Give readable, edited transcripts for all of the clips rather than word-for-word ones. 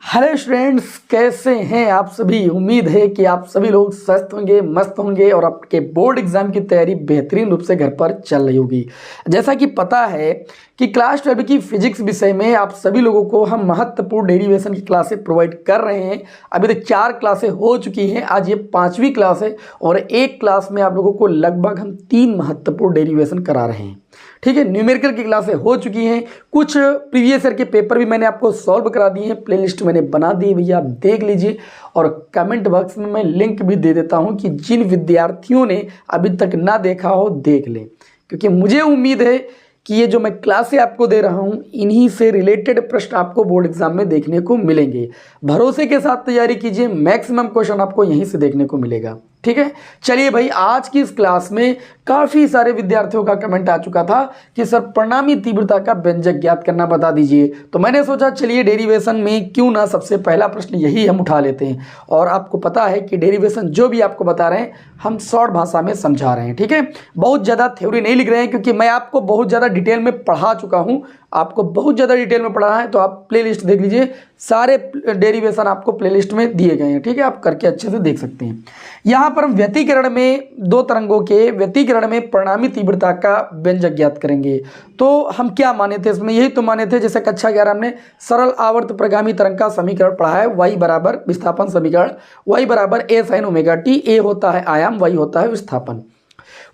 Hello students, कैसे हैं आप सभी। उम्मीद है कि आप सभी लोग स्वस्थ होंगे, मस्त होंगे और आपके बोर्ड एग्जाम की तैयारी बेहतरीन रूप से घर पर चल रही होगी। जैसा कि पता है कि क्लास 12 की फिजिक्स विषय में आप सभी लोगों को हम महत्वपूर्ण डेरिवेशन की क्लासें प्रोवाइड कर रहे हैं। अभी तक 4 क्लासें हो चुकी हैं, आज ये 5वीं क्लास है और एक क्लास में आप लोगों को लगभग हम 3 महत्वपूर्ण डेरिवेशन करा रहे हैं। ठीक है, न्यूमेरिकल की क्लासें हो चुकी हैं, कुछ प्रीवियस ईयर के पेपर भी मैंने आपको सॉल्व करा दिए हैं, प्लेलिस्ट मैंने बना दी है, भैया आप देख लीजिए। और कमेंट बॉक्स में मैं लिंक भी दे देता हूं कि जिन विद्यार्थियों ने अभी तक ना देखा हो देख लें, क्योंकि मुझे उम्मीद है कि ये जो मैं क्लासें आपको दे रहा हूं इन्हीं से रिलेटेड प्रश्न आपको बोर्ड एग्जाम में देखने को मिलेंगे। भरोसे के साथ तैयारी कीजिए, मैक्सिमम क्वेश्चन आपको यहीं से देखने को मिलेगा। ठीक है, चलिए भाई, आज की इस क्लास में काफी सारे विद्यार्थियों का कमेंट आ चुका था कि सर परिणामी तीव्रता का व्यंजक ज्ञात करना बता दीजिए। तो मैंने सोचा चलिए डेरिवेशन में क्यों ना सबसे पहला प्रश्न यही हम उठा लेते हैं। और आपको पता है कि डेरिवेशन जो भी आपको बता रहे हैं हम शॉर्ट भाषा में समझा रहे हैं। ठीक है, बहुत ज़्यादा थ्योरी नहीं लिख रहे हैं, क्योंकि मैं आपको बहुत ज़्यादा डिटेल में पढ़ा चुका हूँ। आपको बहुत ज़्यादा डिटेल में पढ़ाना है तो आप प्लेलिस्ट देख लीजिए, सारे डेरिवेशन आपको प्लेलिस्ट में दिए गए हैं। ठीक है, आप करके अच्छे से देख सकते हैं। यहाँ पर हम व्यतिकरण में दो तरंगों के व्यतिकरण में परिणामी तीव्रता का व्यंजक ज्ञात करेंगे। तो हम क्या माने थे इसमें, यही तो माने थे जैसे कक्षा 11 हमने सरल आवर्त प्रगामी तरंग का समीकरण पढ़ा है। y बराबर विस्थापन समीकरण, y बराबर a sin omega t, a होता है आयाम, y होता है विस्थापन।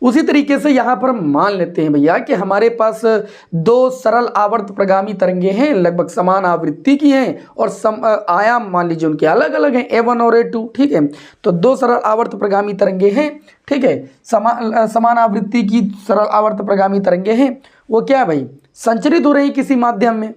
उसी तरीके से यहाँ पर मान लेते हैं भैया कि हमारे पास दो सरल आवर्त प्रगामी तरंगे हैं, लगभग समान आवृत्ति की हैं और आयाम मान लीजिए उनके अलग अलग हैं, A1 और A2। ठीक है, तो दो सरल आवर्त प्रगामी तरंगे हैं। ठीक है, समान आवृत्ति की सरल आवर्त प्रगामी तरंगे हैं। वो क्या है भाई, संचरित हो रही किसी माध्यम में।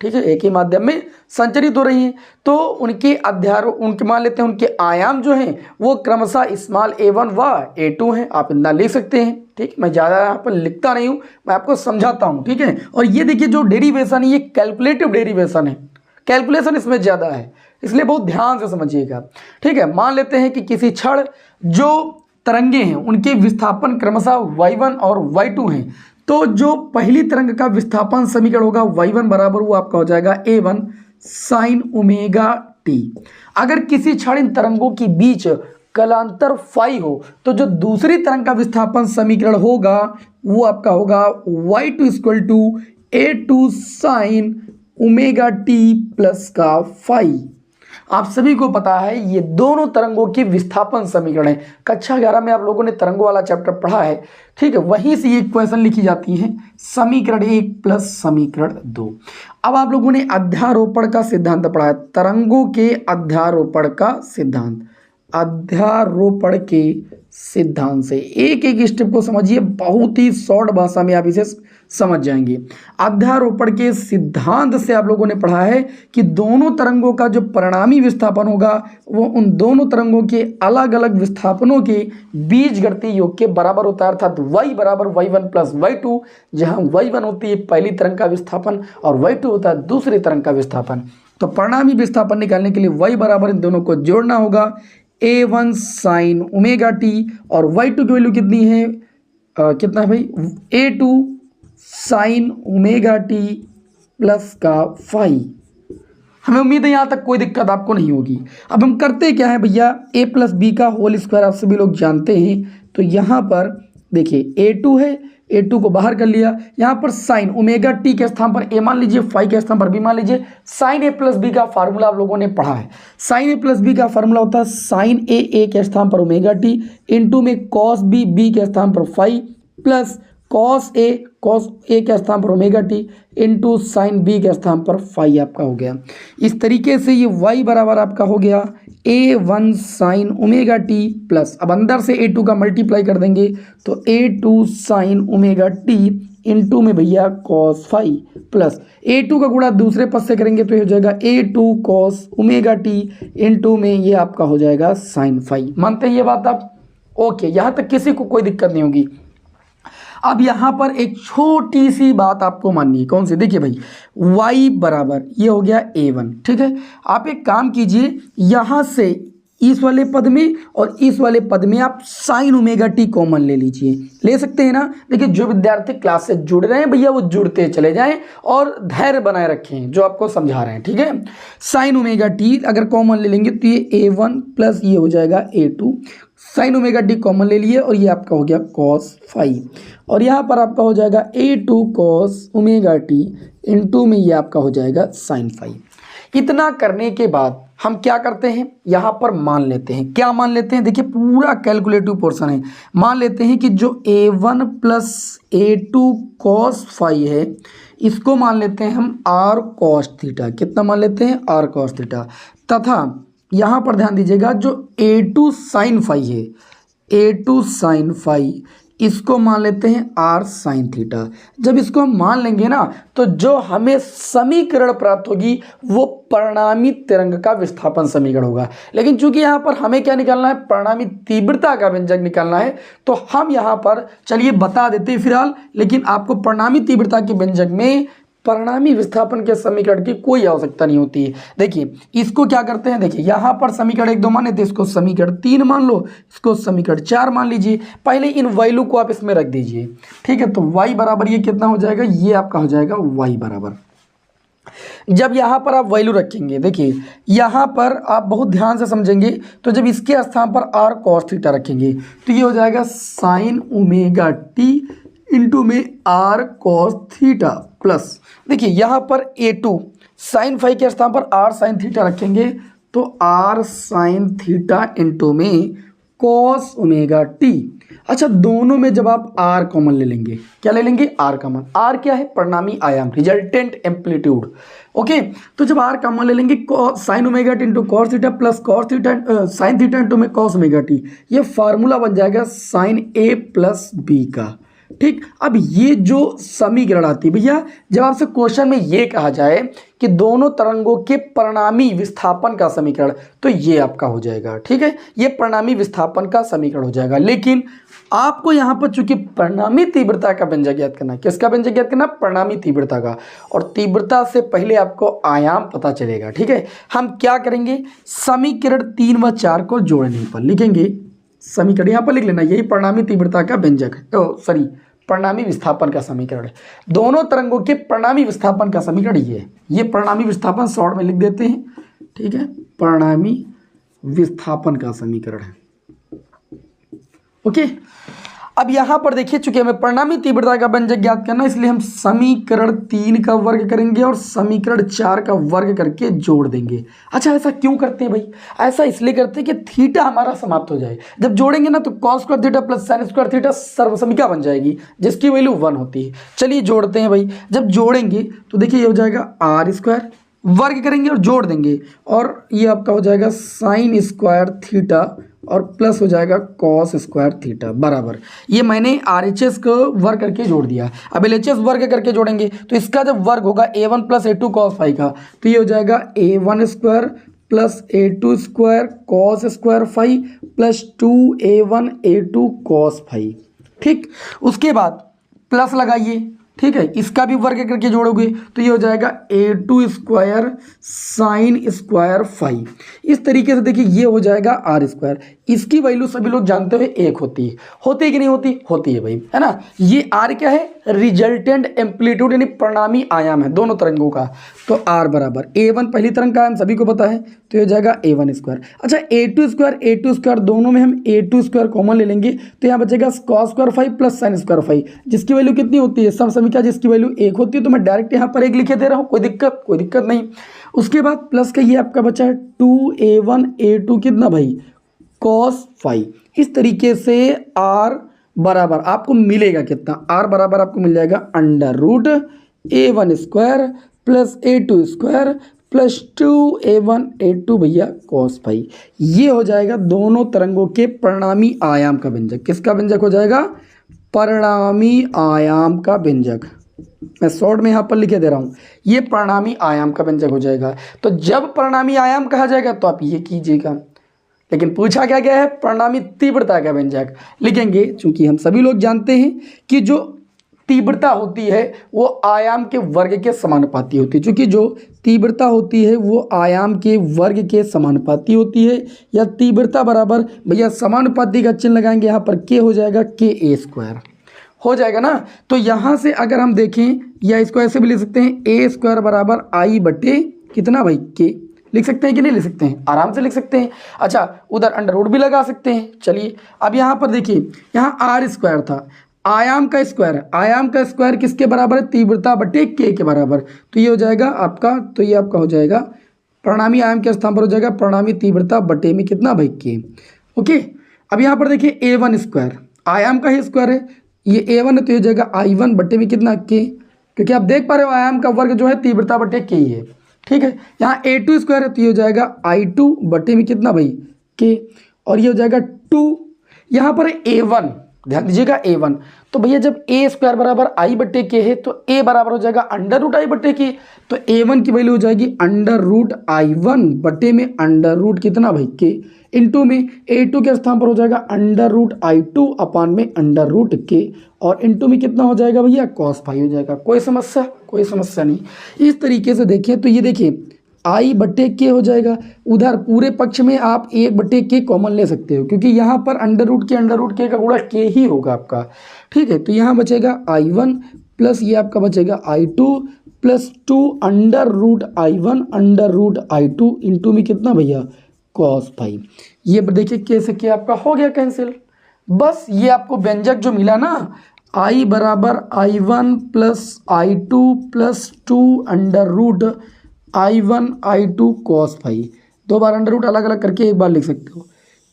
ठीक है, एक ही माध्यम में संचरित हो रही हैं, तो उनके उनके मान लेते हैं उनके आयाम जो हैं वो क्रमशः स्मॉल a1 व a2 हैं। आप इतना लिख सकते हैं। ठीक, मैं ज़्यादा यहाँ पर लिखता नहीं हूँ, मैं आपको समझाता हूँ। ठीक है, और ये देखिए जो डेरिवेशन है ये कैलकुलेटिव डेरिवेशन है, कैलकुलेशन इसमें ज़्यादा है, इसलिए बहुत ध्यान से समझिएगा। ठीक है, मान लेते हैं कि किसी क्षण जो तरंगे हैं उनके विस्थापन क्रमशः y1 और y2 हैं। तो जो पहली तरंग का विस्थापन समीकरण होगा y1 बराबर वो आपका हो जाएगा a1 sin ओमेगा t। अगर किसी क्षण इन तरंगों के बीच कलांतर फाई हो तो जो दूसरी तरंग का विस्थापन समीकरण होगा वो आपका होगा y2 equal to a2 sin omega t plus का फाई। आप सभी को पता है ये दोनों तरंगों के विस्थापन समीकरण है। कक्षा 11 में आप लोगों ने तरंगों वाला चैप्टर पढ़ा है। ठीक है, वहीं से ये इक्वेशन लिखी जाती है, समीकरण 1 प्लस समीकरण 2। अब आप लोगों ने अध्यारोपण का सिद्धांत पढ़ा है, तरंगों के अध्यारोपण का सिद्धांत। अध्यारोपण के सिद्धांत से एक एक स्टेप को समझिए, बहुत ही शॉर्ट भाषा में आप इसे समझ जाएंगे। अध्यारोपण के सिद्धांत से आप लोगों ने पढ़ा है कि दोनों तरंगों का जो परिणामी विस्थापन होगा वो उन दोनों तरंगों के अलग अलग विस्थापनों के बीजगणितीय योग के बराबर होता है, अर्थात y बराबर y1 प्लस y2, जहां y1 होती है पहली तरंग का विस्थापन और y2 होता है दूसरी तरंग का विस्थापन। तो परिणामी विस्थापन निकालने के लिए y बराबर इन दोनों को जोड़ना होगा, a1 sin ओमेगा t और y2 की वैल्यू कितनी है, कितना है भाई, a2 sin omega t plus का फाई। हमें उम्मीद है यहाँ तक कोई दिक्कत आपको नहीं होगी। अब हम करते क्या है भैया, a प्लस बी का होल स्क्वायर आप सभी लोग जानते हैं। तो यहाँ पर देखिए a2 है, a2 को बाहर कर लिया, यहाँ पर साइन ओमेगा टी के स्थान पर a मान लीजिए, फाई के स्थान पर b मान लीजिए। साइन a प्लस बी का फार्मूला आप लोगों ने पढ़ा है। साइन a प्लस बी का फार्मूला होता है साइन a के स्थान पर ओमेगा टी इंटू में कॉस b के स्थान पर फाई प्लस कॉस ए के स्थान पर omega t into sine b के स्थान पर फाई आपका हो गया। इस तरीके से ये y बराबर आपका हो गया a1 sine omega T plus, अब अंदर से a2 का मल्टीप्लाई कर देंगे तो a2 sine omega t into में भैया कॉस फाई प्लस a2 का गुणा दूसरे पद से करेंगे तो ये हो जाएगा a2 cos omega t into में ये आपका हो जाएगा साइन फाई। मानते हैं ये बात आप? ओके, यहाँ तक किसी को कोई दिक्कत नहीं होगी। अब यहाँ पर एक छोटी सी बात आपको माननी है, कौन सी, देखिए भाई y बराबर ये हो गया a1। ठीक है, आप एक काम कीजिए, यहाँ से इस वाले पद में और इस वाले पद में आप साइन ओमेगा टी कॉमन ले लीजिए, ले सकते हैं ना। देखिए जो विद्यार्थी क्लास से जुड़ रहे हैं भैया वो जुड़ते चले जाएं और धैर्य बनाए रखें जो आपको समझा रहे हैं, ठीक है। साइन ओमेगा टी अगर कॉमन ले लेंगे तो ये A1 प्लस ये हो जाएगा A2, sine omega T common ले लिए और ये आपका हो गया कॉस फाई, और यहाँ पर आपका हो जाएगा A2 cos omega t into में ये आपका हो जाएगा साइन फाई। इतना करने के बाद हम क्या करते हैं, यहाँ पर मान लेते हैं, क्या मान लेते हैं, देखिए पूरा कैलकुलेटिव पोर्शन है। मान लेते हैं कि जो A1 plus A2 cos phi है इसको मान लेते हैं हम R कॉस थीटा। कितना मान लेते हैं, R कॉस थीटा। तथा यहाँ पर ध्यान दीजिएगा जो A2 साइन फाई है, A2 साइन फाई इसको मान लेते हैं R साइन थीटा। जब इसको हम मान लेंगे ना तो जो हमें समीकरण प्राप्त होगी वो परिणामी तरंग का विस्थापन समीकरण होगा। लेकिन चूंकि यहाँ पर हमें क्या निकालना है, परिणामी तीव्रता का व्यंजक निकालना है, तो हम यहाँ पर चलिए बता देते हैं फिलहाल, लेकिन आपको परिणामी तीव्रता के व्यंजक में परिणामी विस्थापन के समीकरण की कोई आवश्यकता नहीं होती है। देखिए इसको क्या करते हैं, देखिए यहाँ पर समीकरण 1 2 माने थे, इसको समीकरण 3 मान लो, इसको समीकरण 4 मान लीजिए। पहले इन वैल्यू को आप इसमें रख दीजिए, ठीक है। तो y बराबर ये कितना हो जाएगा, ये आपका हो जाएगा y बराबर। जब यहाँ पर आप वैल्यू रखेंगे, देखिए यहाँ पर आप बहुत ध्यान से समझेंगे, तो जब इसके स्थान पर r cos थीटा रखेंगे तो ये हो जाएगा साइन ओमेगा टी इंटू में R cos थीटा प्लस, देखिए यहाँ पर A2 साइन फाई के स्थान पर R साइन थीटा रखेंगे तो R साइन थीटा इंटू में cos ओमेगा टी। अच्छा दोनों में जब आप R कॉमन ले लेंगे, क्या ले लेंगे, R कॉमन। R क्या है, परिणामी आयाम, रिजल्टेंट एम्पलीट्यूड। ओके, तो जब R कॉमन ले लेंगे sine omega t into cos theta plus cos theta sine theta into में कॉस ओमेगा टी, ये फार्मूला बन जाएगा साइन A प्लस B का, ठीक। अब ये जो समीकरण आती है भैया, जब आपसे क्वेश्चन में ये कहा जाए कि दोनों तरंगों के परिणामी विस्थापन का समीकरण, तो ये आपका हो जाएगा, ठीक है, ये परिणामी विस्थापन का समीकरण हो जाएगा। लेकिन आपको यहाँ पर चूंकि परिणामी तीव्रता का व्यंजक याद करना, किसका व्यंजक याद करना, परिणामी तीव्रता का, और तीव्रता से पहले आपको आयाम पता चलेगा, ठीक है। हम क्या करेंगे, समीकरण 3 व 4 को जोड़ने पर लिखेंगे, समीकरण यहाँ पर लिख लेना, यही परिणामी तीव्रता का व्यंजक है, सॉरी परिणामी विस्थापन का समीकरण है। दोनों तरंगों के परिणामी विस्थापन का समीकरण ये परिणामी विस्थापन शॉर्ट में लिख देते हैं, ठीक है, परिणामी विस्थापन का समीकरण है। ओके, अब यहाँ पर देखिए चूंकि हमें परिणामी तीव्रता का व्यंजक ज्ञात करना, इसलिए हम समीकरण 3 का वर्ग करेंगे और समीकरण 4 का वर्ग करके जोड़ देंगे। अच्छा ऐसा क्यों करते हैं भाई, ऐसा इसलिए करते हैं कि थीटा हमारा समाप्त हो जाए। जब जोड़ेंगे ना तो cos square theta plus sine square theta सर्वसमिका बन जाएगी जिसकी वैल्यू 1 होती है। चलिए जोड़ते हैं भाई, जब जोड़ेंगे तो देखिए ये हो जाएगा आर स्क्वायर, वर्ग करेंगे और जोड़ देंगे, और ये आपका हो जाएगा साइन स्क्वायर थीटा और प्लस हो जाएगा कॉस स्क्वायर थीटा बराबर, ये मैंने RHS को वर्ग करके जोड़ दिया। अब LHS वर्ग करके जोड़ेंगे तो इसका जब वर्ग होगा A1 plus A2 cos phi का, तो ये हो जाएगा A1 square plus A2 square cos square phi plus 2A1 A2 cos phi, ठीक। उसके बाद प्लस लगाइए, ठीक है, इसका भी वर्ग करके जोड़ोगे तो ये हो जाएगा A2 square sine square phi. इस तरीके से देखिए ये हो जाएगा R स्क्वायर, इसकी वैल्यू सभी लोग जानते हुए 1 होती है कि नहीं होती, होती है भाई, है ना। ये R क्या है, रिजल्टेंट एम्पलीट्यूड यानी परिणामी आयाम है दोनों तरंगों का। तो R बराबर A1 पहली तरंग का आयाम सभी को पता है, तो ये हो जाएगा A1 स्क्वायर। अच्छा A2 स्क्वायर दोनों में हम A2 स्क्वायर कॉमन ले लेंगे तो यहाँ बचेगा cos square phi plus sine square phi, जिसकी वैल्यू कितनी होती है, समसमिका जिसकी वैल्यू 1 होती है। तो मैं डायरेक्ट यहाँ पर 1 लिखे दे रहा हूँ, कोई दिक्कत नहीं। उसके बाद प्लस का ये आपका बचा है 2A1 A2 कितना भाई, कॉस फाई। इस तरीके से R बराबर आपको मिलेगा कितना, R बराबर आपको मिल जाएगा under root A1 square plus A2 square plus 2A1 A2 भैया कॉस फाई। ये हो जाएगा दोनों तरंगों के परिणामी आयाम का व्यंजक। किसका व्यंजक हो जाएगा, परिणामी आयाम का व्यंजक। मैं शॉर्ट में यहाँ पर लिखे दे रहा हूँ, ये परिणामी आयाम का व्यंजक हो जाएगा। तो जब परिणामी आयाम कहा जाएगा तो आप ये कीजिएगा, लेकिन पूछा क्या गया है, परिणामी तीव्रता का व्यंजक लिखेंगे। चूंकि हम सभी लोग जानते हैं कि जो तीव्रता होती है वो आयाम के वर्ग के समानुपाती होती है, चूंकि जो तीव्रता होती है वो आयाम के वर्ग के समानुपाती होती है, या तीव्रता बराबर भैया समानुपाती का चिन्ह लगाएंगे यहाँ पर के हो जाएगा के ए स्क्वायर हो जाएगा ना। तो यहाँ से अगर हम देखें या इसको ऐसे भी लिख सकते हैं ए स्क्वायर बराबर आई बटे कितना भाई के, लिख सकते हैं कि नहीं लिख सकते हैं, आराम से लिख सकते हैं। अच्छा उधर अंडर रूट भी लगा सकते हैं। चलिए अब यहाँ पर देखिए यहाँ आर स्क्वायर था, आयाम का स्क्वायर है, आयाम का स्क्वायर किसके बराबर है, तीव्रता बटे के बराबर। तो ये हो जाएगा आपका, तो ये आपका हो जाएगा परिणामी आयाम के स्थान पर हो जाएगा परिणामी तीव्रता बटे में कितना भाई के। ओके अब यहाँ पर देखिए ए वन स्क्वायर आयाम का ही स्क्वायर है, ये ए वन है तो ये हो जाएगा आई वन बटे में कितना के, क्योंकि आप देख पा रहे हो आयाम का वर्ग जो है तीव्रता बटे के ही है। ठीक है यहाँ ए टू स्क्वायर है तो ये हो जाएगा आई टू बटे में कितना भाई के, और ये हो जाएगा टू। यहाँ पर ए वन, ध्यान दीजिएगा ए वन, तो भैया जब ए स्क्वायर बराबर आई बटे के है तो ए बराबर हो जाएगा अंडर रूट आई बटे के, तो ए वन की वैल्यू हो जाएगी अंडर रूट आई वन बटे में अंडर रूट कितना भाई के, इंटू में ए टू के स्थान पर हो जाएगा under root I two upon में अंडर रूट के, और इंटू में कितना हो जाएगा भैया कॉस फाई हो जाएगा। कोई समस्या, कोई समस्या नहीं। इस तरीके से देखिए तो ये देखिए आई बटे के हो जाएगा, उधर पूरे पक्ष में आप एक बटे के कॉमन ले सकते हो क्योंकि यहाँ पर अंडर रूट के का गुणा के ही होगा आपका। ठीक है तो यहाँ बचेगा आई वन प्लस ये आपका बचेगा I two plus two under root I one under root I two into में कितना भैया कॉस फाई। ये देखिए के से के आपका हो गया कैंसिल। बस ये आपको व्यंजक जो मिला ना आई बराबर I one plus I two plus two under root I one I two cos phi, दो बार अंडर रूट अलग अलग करके एक बार लिख सकते हो।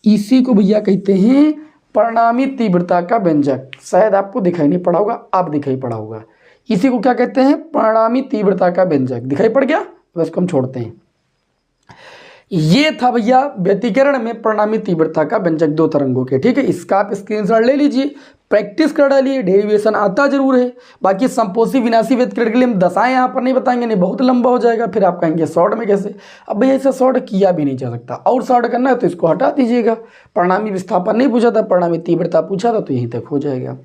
इसी को भैया कहते हैं परिणामी तीव्रता का व्यंजक। शायद आपको दिखाई नहीं पड़ा होगा, अब दिखाई पड़ा होगा। इसी को क्या कहते हैं, परिणामी तीव्रता का व्यंजक। दिखाई पड़ गया, तो इसको हम छोड़ते हैं। ये था भैया व्यतिकरण में परिणामी तीव्रता का व्यंजक दो तरंगों के। ठीक है, इसका आप स्क्रीनशॉट ले लीजिए, प्रैक्टिस कर डालिए, डेरिवेशन आता जरूर है। बाकी संपोषी विनाशी व्यतिकरण के लिए हम दशाएं यहाँ पर नहीं बताएंगे, नहीं बहुत लंबा हो जाएगा, फिर आप कहेंगे शॉर्ट में कैसे। अब भैया इसे शॉर्ट किया भी नहीं जा सकता, और शॉर्ट करना है तो इसको हटा दीजिएगा। परिणामी विस्थापन नहीं पूछा था, परिणामी तीव्रता पूछा था, तो यहीं तक हो जाएगा।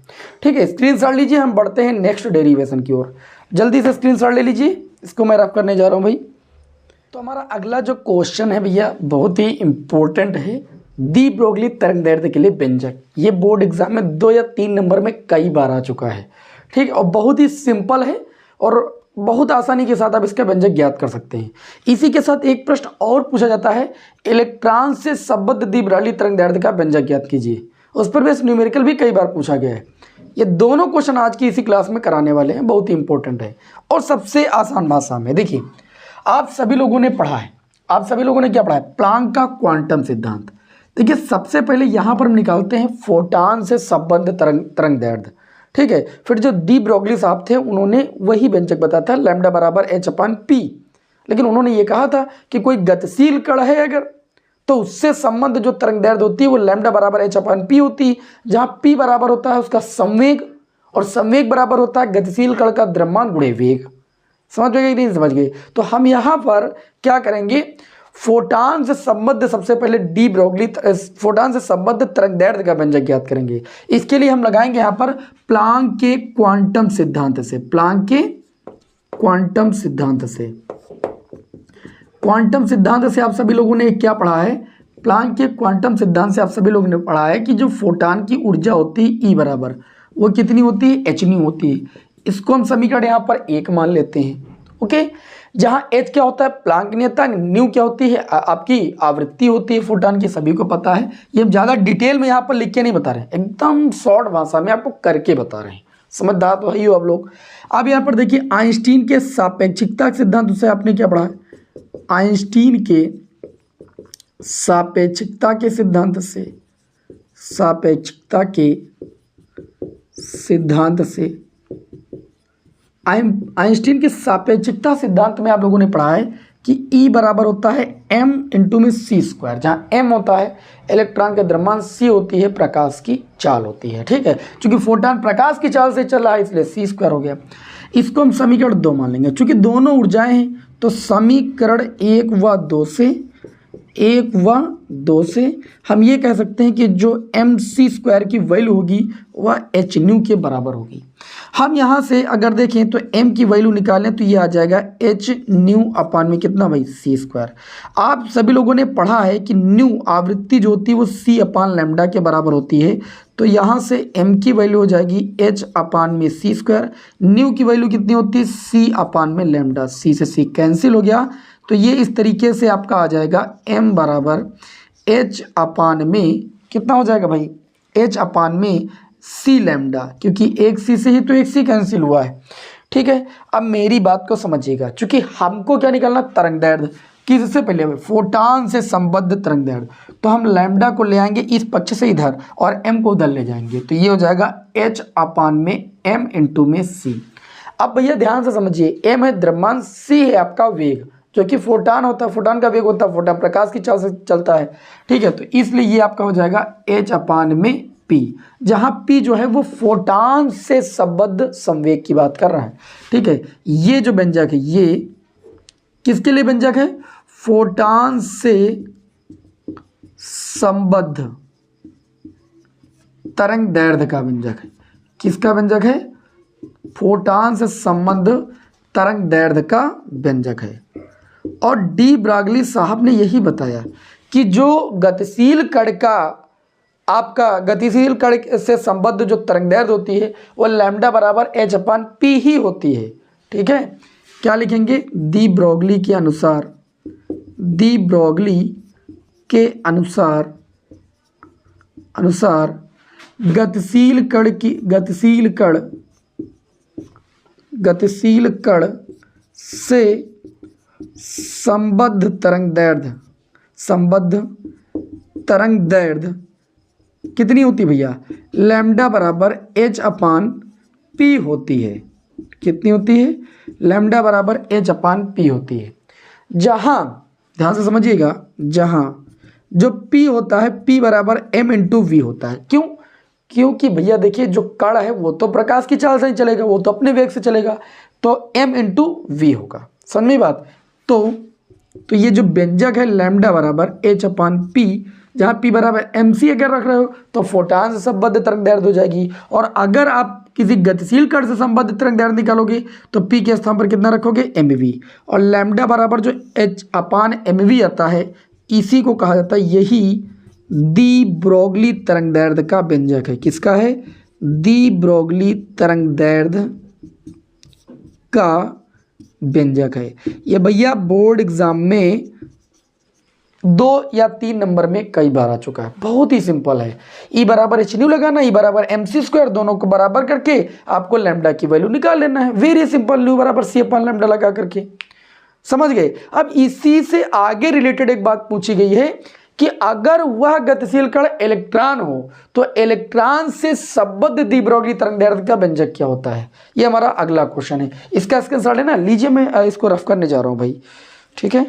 ठीक है, स्क्रीनशॉट लीजिए, हम बढ़ते हैं नेक्स्ट डेरिवेशन की ओर। जल्दी से स्क्रीनशॉट ले लीजिए, इसको मैं रफ करने जा रहा हूँ भाई। तो हमारा अगला जो क्वेश्चन है भैया बहुत ही इंपॉर्टेंट है, दी ब्रोगली तरंग दैर्ध्य के लिए व्यंजक। ये बोर्ड एग्जाम में 2 या 3 नंबर में कई बार आ चुका है। ठीक है, और बहुत ही सिंपल है और बहुत आसानी के साथ आप इसका व्यंजक ज्ञात कर सकते हैं। इसी के साथ एक प्रश्न और पूछा जाता है, इलेक्ट्रॉन से संबद्ध दी ब्रोगली तरंग दैर्ध्य का व्यंजक ज्ञात कीजिए। उस पर भी न्यूमेरिकल भी कई बार पूछा गया है। ये दोनों क्वेश्चन आज की इसी क्लास में कराने वाले हैं, बहुत ही इंपॉर्टेंट है और सबसे आसान भाषा में। देखिए, आप सभी लोगों ने पढ़ा है, आप सभी लोगों ने क्या पढ़ा है, प्लांक का क्वांटम सिद्धांत। देखिए, सबसे पहले यहाँ पर हम निकालते हैं फोटॉन से संबद्ध तरंग दैर्ध्य। ठीक है, फिर जो दी ब्रोगली साहब थे उन्होंने वही व्यंजक बताया था, लैम्डा बराबर h/p। लेकिन उन्होंने ये कहा था कि कोई गतिशील कण है अगर, तो उससे संबंध जो तरंग दैर्ध्य होती है वो लैम्डा बराबर h/p होती है, जहाँ p बराबर होता है उसका संवेग, और संवेग बराबर होता है गतिशील कण का द्रव्यमान गुणे वेग। समझ गए कि नहीं समझ गए? तो हम यहाँ पर क्या करेंगे, फोटॉन से संबद्ध सबसे पहले डी ब्रोगली फोटॉन से संबद्ध तरंग दैर्ध्य का व्यंजक ज्ञात करेंगे। इसके लिए हम लगाएंगे यहाँ पर प्लांक के क्वांटम सिद्धांत से, प्लांक के क्वांटम सिद्धांत से। क्वांटम सिद्धांत से आप सभी लोगों ने क्या पढ़ा है, प्लांक के क्वांटम सिद्धांत से आप सभी लोगों ने पढ़ा है कि जो फोटॉन की ऊर्जा होती है ई बराबर, वो कितनी होती है, एच न्यू होती है। इसको हम समीकरण यहाँ पर 1 मान लेते हैं। ओके, जहाँ h क्या होता है प्लांक नियतांक, न्यू क्या होती है आपकी आवृत्ति होती है फोटॉन की, सभी को पता है। ये हम ज़्यादा डिटेल में यहाँ पर लिख के नहीं बता रहे हैं, एकदम शॉर्ट भाषा में आपको करके बता रहे हैं। समझदार तो है हो आप लोग। अब यहाँ पर देखिए, आइंस्टीन के सापेक्षिकता के सिद्धांत से आपने क्या पढ़ा है, आइंस्टीन के सापेक्षिकता के सिद्धांत से, सापेक्षिकता के सिद्धांत से, आइंस्टीन के सापेक्षिकता सिद्धांत में आप लोगों ने पढ़ा है कि E बराबर होता है m इंटू में c स्क्वायर, जहाँ m होता है इलेक्ट्रॉन का द्रव्यमान, c होती है प्रकाश की चाल होती है। ठीक है, चूंकि फोटॉन प्रकाश की चाल से चल रहा है इसलिए c स्क्वायर हो गया। इसको हम समीकरण 2 मान लेंगे, चूंकि दोनों ऊर्जाएं हैं तो समीकरण 1 व 2 से 1 व 2 से हम ये कह सकते हैं कि जो mc² की वैल्यू होगी वह h न्यू के बराबर होगी। हम यहाँ से अगर देखें तो m की वैल्यू निकालें तो ये आ जाएगा h न्यू अपान में कितना भाई c²। आप सभी लोगों ने पढ़ा है कि न्यू आवृत्ति जो होती है वो c अपान लैम्डा के बराबर होती है। तो यहाँ से m की वैल्यू हो जाएगी h अपान में c², न्यू की वैल्यू कितनी होती है c अपान में लैम्डा, c से c कैंसिल हो गया। तो ये इस तरीके से आपका आ जाएगा m बराबर h अपान में कितना हो जाएगा भाई h अपान में c लैम्डा, क्योंकि एक c से ही तो एक c कैंसिल हुआ है। ठीक है, अब मेरी बात को समझिएगा, चूंकि हमको क्या निकालना तरंग दैर्ध्य, किससे पहले हमें फोटान से संबद्ध तरंग दैर्ध्य, तो हम लैम्डा को ले आएंगे इस पक्ष से इधर और m को उधर ले जाएंगे, तो ये हो जाएगा h अपान में m इंटू में c। अब भैया ध्यान से समझिए, m है द्रव्यमान, c है आपका वेग, जो कि फोटान होता है, फोटान का वेग होता है, फोटान प्रकाश की चाल से चलता है। ठीक है, तो इसलिए ये आपका हो जाएगा h अपान में p, जहां p जो है वो फोटान से संबद्ध संवेग की बात कर रहा है। ठीक है, ये जो व्यंजक है ये किसके लिए व्यंजक है, फोटान से संबद्ध तरंग दैर्ध्य का व्यंजक है। किसका व्यंजक है, फोटान से संबद्ध तरंग दैर्ध्य का व्यंजक है। और डी ब्रागली साहब ने यही बताया कि जो गतिशील कण का आपका गतिशील कण से संबद्ध जो तरंग दैर्ध्य होती है वो लैम्डा बराबर h अपान p ही होती है। ठीक है, क्या लिखेंगे, डी ब्रोगली के अनुसार, डी ब्रोगली के अनुसार गतिशील कण से संबद्ध तरंग दैर्ध्य कितनी होती भैया, लैम्डा बराबर h अपान p होती है। कितनी होती है, लैम्डा बराबर h अपान p होती है। जहां ध्यान से समझिएगा, जहां जो p होता है p बराबर m इंटू वी होता है। क्यों, क्योंकि भैया देखिए जो कण है वो तो प्रकाश की चाल से ही चलेगा, वो तो अपने वेग से चलेगा, तो m इंटू वी होगा। समझ में बात, तो ये जो व्यंजक है लैम्डा बराबर h अपान p, जहाँ p बराबर mc अगर रख रहे हो तो फोटान से संबद्ध तरंग दैर्ध्य हो जाएगी, और अगर आप किसी गतिशील कण से संबद्ध तरंग दैर्ध्य निकालोगे तो p के स्थान पर कितना रखोगे mv, और लैम्डा बराबर जो h अपान mv आता है इसी को कहा जाता है, यही डी ब्रोगली तरंग दैर्ध्य का व्यंजक है। किसका है, डी ब्रोगली तरंग दैर्ध्य का व्यंजक है। ये भैया बोर्ड एग्जाम में 2 या 3 नंबर में कई बार आ चुका है, बहुत ही सिंपल है। ई बराबर एच न्यू लगाना, ई बराबर mc², दोनों को बराबर करके आपको लैम्डा की वैल्यू निकाल लेना है। वेरी सिंपल, न्यू बराबर c अपान लैम्डा लगा करके, समझ गए। अब इसी से आगे रिलेटेड एक बात पूछी गई है कि अगर वह गतिशील कण इलेक्ट्रॉन हो तो इलेक्ट्रॉन से संबद्ध डी ब्रोगली तरंग दैर्ध्य का व्यंजक क्या होता है। ये हमारा अगला क्वेश्चन है, इसका स्क्रीनशॉट है ना, लीजिए मैं इसको रफ करने जा रहा हूँ भाई। ठीक है,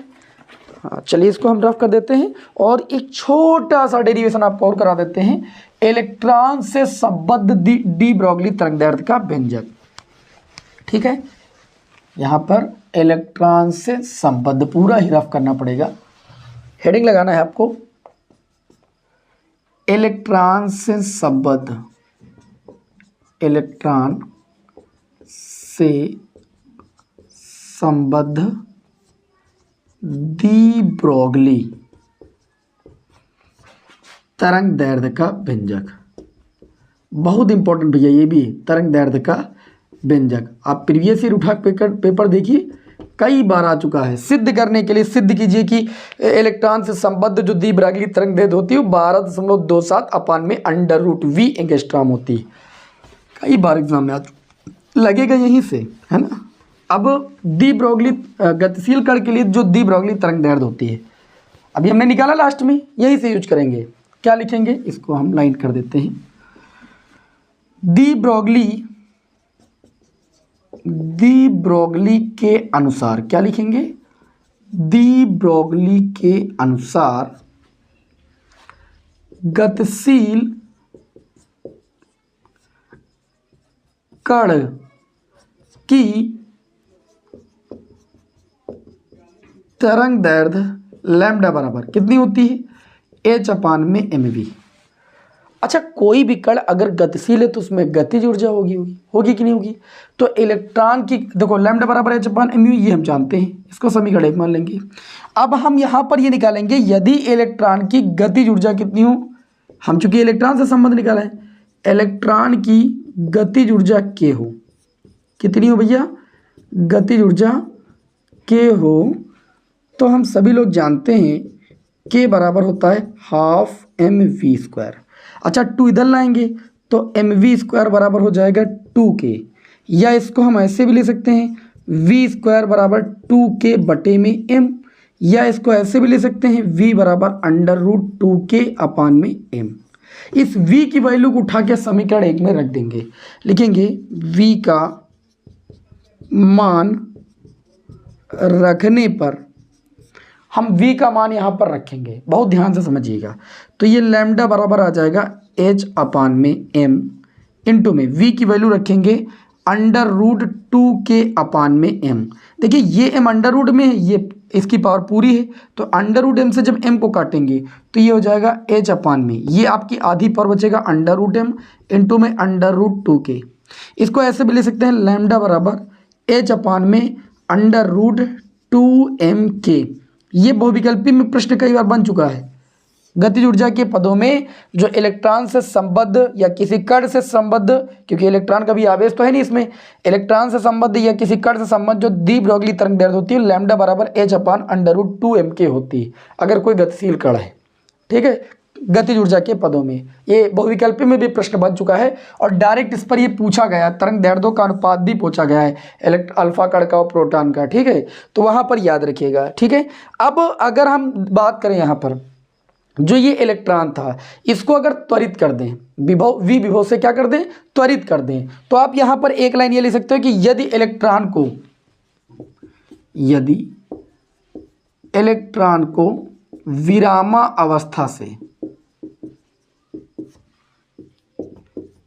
हाँ चलिए इसको हम रफ कर देते हैं और एक छोटा सा डेरिवेशन आपको और करा देते हैं, इलेक्ट्रॉन से संबद्ध डी ब्रोगली तरंग दैर्ध्य का व्यंजक। ठीक है, यहाँ पर इलेक्ट्रॉन से संबद्ध पूरा ही रफ करना पड़ेगा, हेडिंग लगाना है आपको, इलेक्ट्रॉन से संबद्ध, इलेक्ट्रॉन से संबद्ध डी ब्रोगली तरंग दैर्ध्य का व्यंजक। बहुत इंपॉर्टेंट भैया ये भी, तरंग दैर्ध्य का व्यंजक। आप प्रीवियस ईयर उठा पेपर देखिए, कई बार आ चुका है। सिद्ध करने के लिए सिद्ध कीजिए कि इलेक्ट्रॉन से संबद्ध जो डी ब्रोगली तरंग दैर्ध्य होती है 12.27 अपान में √v एंगस्ट्रॉम होती है। कई बार एग्जाम में आ चुका, लगेगा यहीं से, है ना। अब डी ब्रोगली गतिशील कण के लिए जो डी ब्रोगली तरंग दैर्ध्य होती है अभी हमने निकाला लास्ट में, यही से यूज करेंगे। क्या लिखेंगे, इसको हम लाइन कर देते हैं, डी ब्रोगली के अनुसार, क्या लिखेंगे, डी ब्रोगली के अनुसार गतिशील कण की तरंग दैर्ध्य लैम्डा बराबर कितनी होती है, एच अपान में एम वी। अच्छा, कोई भी कण अगर गतिशील है तो उसमें गतिज ऊर्जा होगी कि नहीं होगी। तो इलेक्ट्रॉन की देखो लैम्डा बराबर एच अपान एम वी, ये हम जानते हैं, इसको समीकरण 1 मान लेंगे। अब हम यहाँ पर ये निकालेंगे यदि इलेक्ट्रॉन की गतिज ऊर्जा कितनी हो, हम चूंकि इलेक्ट्रॉन से संबंध निकाला है, इलेक्ट्रॉन की गतिज ऊर्जा के हो, कितनी हो भैया, गतिज ऊर्जा के हो, तो हम सभी लोग जानते हैं के बराबर होता है हाफ एम वी स्क्वायर। अच्छा, 2 इधर लाएंगे तो एम वी स्क्वायर बराबर हो जाएगा 2k, या इसको हम ऐसे भी ले सकते हैं वी स्क्वायर बराबर 2k बटे में m, या इसको ऐसे भी ले सकते हैं v बराबर अंडर रूट 2k अपान में m। इस v की वैल्यू को उठा के समीकरण 1 में रख देंगे, लिखेंगे v का मान रखने पर, हम v का मान यहाँ पर रखेंगे, बहुत ध्यान से समझिएगा। तो ये लैम्डा बराबर आ जाएगा h अपान में m, इंटू में v की वैल्यू रखेंगे अंडर रूट 2k अपान में m। देखिए ये m अंडर रूट में है, ये इसकी पावर पूरी है, तो अंडर रूट m से जब m को काटेंगे तो ये हो जाएगा h अपान में, ये आपकी आधी पावर बचेगा अंडर रूट m इंटू में अंडर रूट 2k। इसको ऐसे भी ले सकते हैं लैम्डा बराबर h अपान में अंडर रूट 2mk। ये बहुविकल्पी में प्रश्न कई बार बन चुका है। गतिज ऊर्जा के पदों में जो इलेक्ट्रॉन से संबद्ध या किसी कण से संबद्ध, क्योंकि इलेक्ट्रॉन का भी आवेश तो है नहीं इसमें, इलेक्ट्रॉन से संबद्ध या किसी कण से संबद्ध जो डी ब्रोगली तरंग दैर्ध्य होती है लैम्डा बराबर H upon under root 2mk होती है, अगर कोई गतिशील कण है। ठीक है, गतिज ऊर्जा के पदों में ये बहुविकल्पी में भी प्रश्न बन चुका है, और डायरेक्ट इस पर ये पूछा गया, तरंग दैर्ध्यों का अनुपात भी पूछा गया है अल्फा कण का और प्रोटॉन का। ठीक है, तो वहां पर याद रखिएगा। ठीक है, अब अगर हम बात करें यहाँ पर जो ये इलेक्ट्रॉन था, इसको अगर त्वरित कर दें, विभव v विभव से क्या कर दें, त्वरित कर दें, तो आप यहां पर एक लाइन ये लिख सकते हो कि यदि इलेक्ट्रॉन को विरामा अवस्था से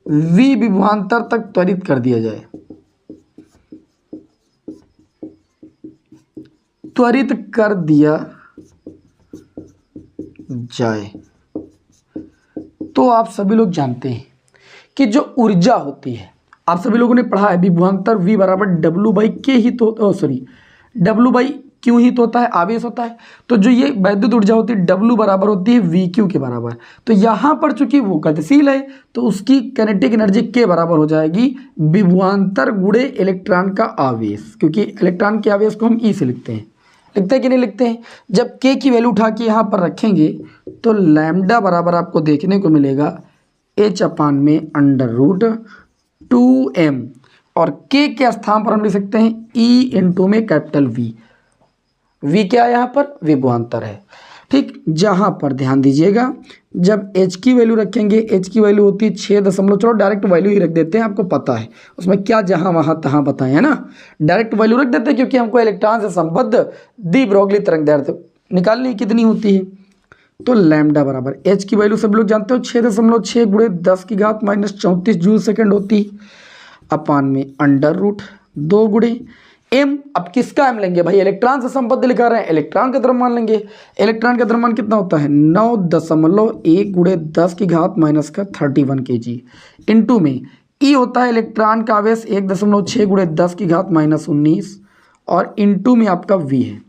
v विभवांतर तक त्वरित कर दिया जाए, त्वरित कर दिया जाए, तो आप सभी लोग जानते हैं कि जो ऊर्जा होती है, आप सभी लोगों ने पढ़ा है विभवांतर v बराबर डब्ल्यू बाई के ही तो डब्ल्यू बाई क्यू ही तो होता है, आवेश होता है। तो जो ये वैद्युत ऊर्जा होती है W बराबर होती है वी क्यू के बराबर। तो यहाँ पर चूंकि वो गतिशील है तो उसकी काइनेटिक एनर्जी के बराबर हो जाएगी विभवांतर गुणे इलेक्ट्रॉन का आवेश, क्योंकि इलेक्ट्रॉन के आवेश को हम ई से लिखते हैं कि नहीं लिखते हैं। जब के की वैल्यू उठा के यहाँ पर रखेंगे तो लैम्डा बराबर आपको देखने को मिलेगा एच अपान में अंडर रूट 2m, और के के स्थान पर हम लिख सकते हैं ई इंटू में कैपिटल वी क्या है, यहाँ पर विभवांतर है। ठीक, जहाँ पर ध्यान दीजिएगा जब h की वैल्यू रखेंगे, h की वैल्यू होती है 6 चलो डायरेक्ट वैल्यू ही रख देते हैं, आपको पता है उसमें क्या जहाँ वहाँ तहाँ बताएं, है ना, डायरेक्ट वैल्यू रख देते हैं क्योंकि हमको इलेक्ट्रॉन से संबद्ध डी ब्रोगली तरंग दैर्ध्य निकालनी कितनी होती है। तो लैम्डा बराबर h की वैल्यू सब लोग जानते हो 6.6 गुणे 10 की घात -34 जूल सेकेंड होती है, अपान में अंडर रूट 2 गुणे m। अब किसका m लेंगे भाई, इलेक्ट्रॉन से संबद्ध लिखा रहे हैं, इलेक्ट्रॉन का द्रव्यमान लेंगे। इलेक्ट्रॉन का द्रव्यमान कितना होता है 9.1 गुणे 10 की घात -31 kg, इंटू में e होता है इलेक्ट्रॉन का आवेश 1.6 गुणे 10 की घात -19, और इंटू में आपका v है।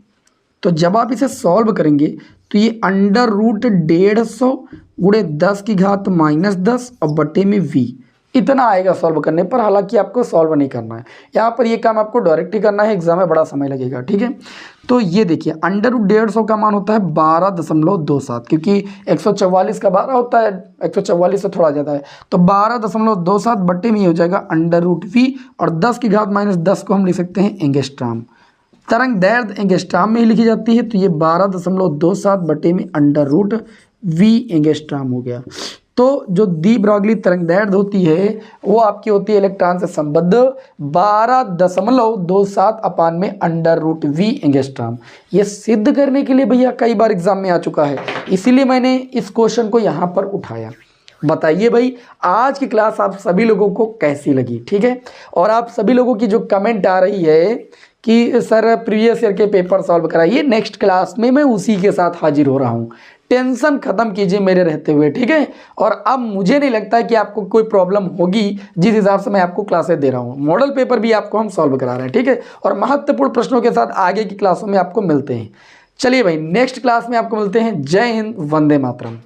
तो जब आप इसे सॉल्व करेंगे तो ये अंडर रूट 150 गुणे 10 की घात -10 और बटे में v इतना आएगा सॉल्व करने पर। हालांकि आपको सॉल्व नहीं करना है, यहाँ पर ये काम आपको डायरेक्ट ही करना है, एग्जाम में बड़ा समय लगेगा। ठीक है, तो ये देखिए अंडर रूट 150 का मान होता है 12.27, क्योंकि 144 का 12 होता है, 144 से थोड़ा ज़्यादा है, तो 12.27 बट्टे में हो जाएगा अंडर रूट वी, और 10 की घात -10 को हम लिख सकते हैं एंगस्ट्रॉम। तरंग दैर्ध्य एंगस्ट्रॉम में ही लिखी जाती है, तो ये 12.27 बटे में अंडर रूट वी एंगस्ट्रॉम हो गया। तो जो डी ब्रोगली तरंग दैर्ध्य होती है वो आपकी होती है इलेक्ट्रॉन से संबद्ध 12.27 अपान में अंडर रूट वी एंगस्ट्रॉम। ये सिद्ध करने के लिए भैया कई बार एग्जाम में आ चुका है, इसीलिए मैंने इस क्वेश्चन को यहाँ पर उठाया। बताइए भाई आज की क्लास आप सभी लोगों को कैसी लगी, ठीक है। और आप सभी लोगों की जो कमेंट आ रही है कि सर प्रीवियस ईयर के पेपर सॉल्व कराइए, नेक्स्ट क्लास में मैं उसी के साथ हाजिर हो रहा हूँ। टेंशन खत्म कीजिए मेरे रहते हुए, ठीक है। और अब मुझे नहीं लगता कि आपको कोई प्रॉब्लम होगी जिस हिसाब से मैं आपको क्लासेस दे रहा हूँ। मॉडल पेपर भी आपको हम सॉल्व करा रहे हैं, ठीक है। और महत्वपूर्ण प्रश्नों के साथ आगे की क्लासों में आपको मिलते हैं। चलिए भाई नेक्स्ट क्लास में आपको मिलते हैं। जय हिंद, वंदे मातरम।